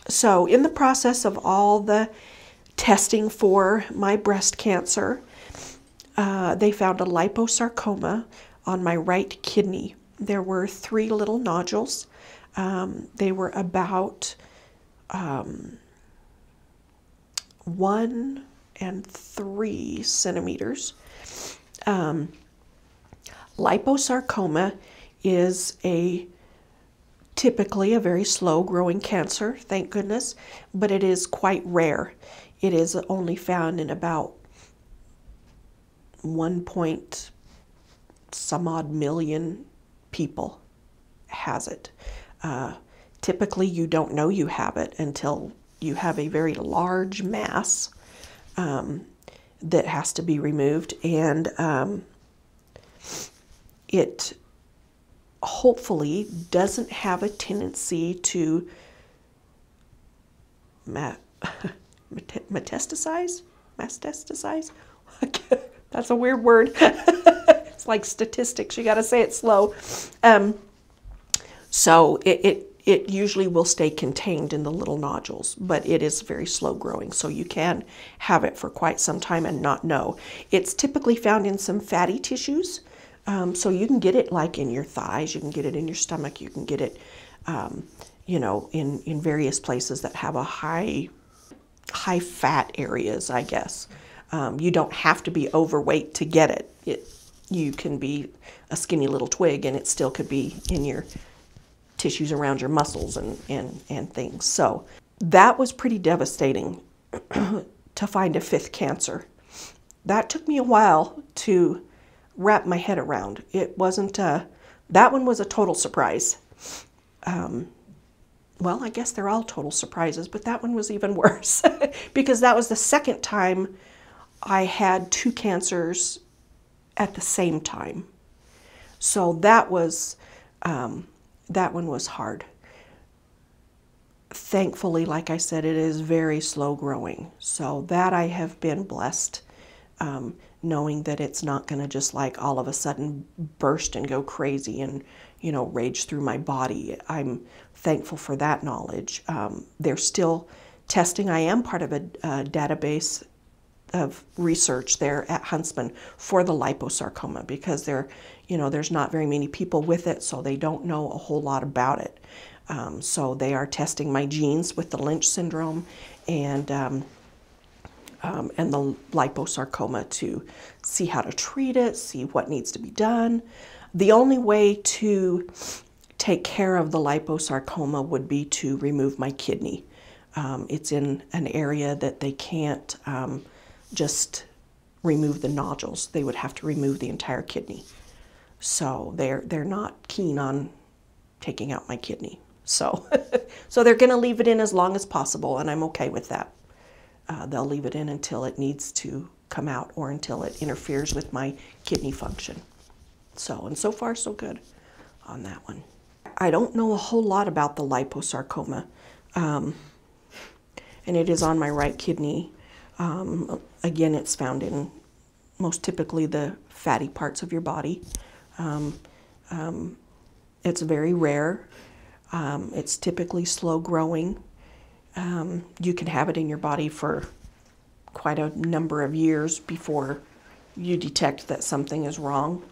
So in the process of all the testing for my breast cancer, they found a liposarcoma on my right kidney. There were 3 little nodules. They were about 1 and 3 centimeters. Liposarcoma is typically a very slow growing cancer, thank goodness, but it is quite rare. It is only found in about 1 point some odd million people has it. Typically you don't know you have it until you have a very large mass that has to be removed, and it hopefully doesn't have a tendency to metastasize? That's a weird word. It's like statistics. You got to say it slow. So it usually will stay contained in the little nodules, but it is very slow growing. So you can have it for quite some time and not know. It's typically found in some fatty tissues. So you can get it like in your thighs, you can get it in your stomach, you can get it, you know, in various places that have a high fat areas, I guess. You don't have to be overweight to get it. You can be a skinny little twig and it still could be in your tissues around your muscles and things. So that was pretty devastating to find a 5th cancer. That took me a while to wrap my head around. It wasn't, that one was a total surprise. Well, I guess they're all total surprises, but that one was even worse because that was the 2nd time I had 2 cancers at the same time. So that was, that one was hard. Thankfully, like I said, it is very slow growing. So that I have been blessed, knowing that it's not going to just like all of a sudden burst and go crazy and, you know, rage through my body. I'm thankful for that knowledge. They're still testing. I am part of a database of research there at Huntsman for the liposarcoma because there's not very many people with it, so they don't know a whole lot about it. So they are testing my genes with the Lynch syndrome and the liposarcoma to see how to treat it, see what needs to be done. The only way to take care of the liposarcoma would be to remove my kidney. It's in an area that they can't just remove the nodules. They would have to remove the entire kidney. So they're not keen on taking out my kidney. So, so they're going to leave it in as long as possible, and I'm okay with that. They'll leave it in until it needs to come out or until it interferes with my kidney function. So, and so far so good on that one. I don't know a whole lot about the liposarcoma, and it is on my right kidney. Again, it's found in most typically the fatty parts of your body. It's very rare. It's typically slow growing. You can have it in your body for quite a number of years before you detect that something is wrong.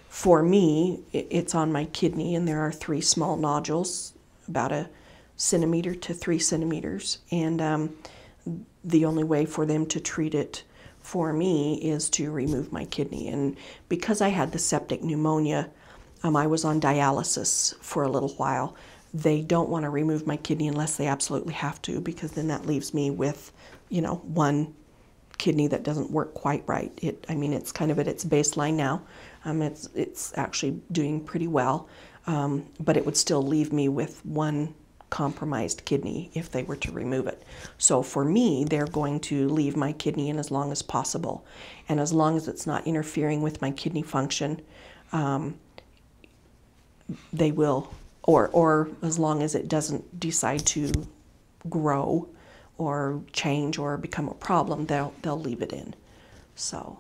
For me, it's on my kidney, and there are 3 small nodules, about 1 centimeter to 3 centimeters. And the only way for them to treat it for me is to remove my kidney. And because I had the septic pneumonia, I was on dialysis for a little while. They don't want to remove my kidney unless they absolutely have to, because then that leaves me with, you know, 1 kidney that doesn't work quite right. I mean, it's kind of at its baseline now. It's actually doing pretty well, but it would still leave me with 1 compromised kidney if they were to remove it. So for me, they're going to leave my kidney in as long as possible, and as long as it's not interfering with my kidney function, they will, or as long as it doesn't decide to grow or change or become a problem, they'll leave it in. So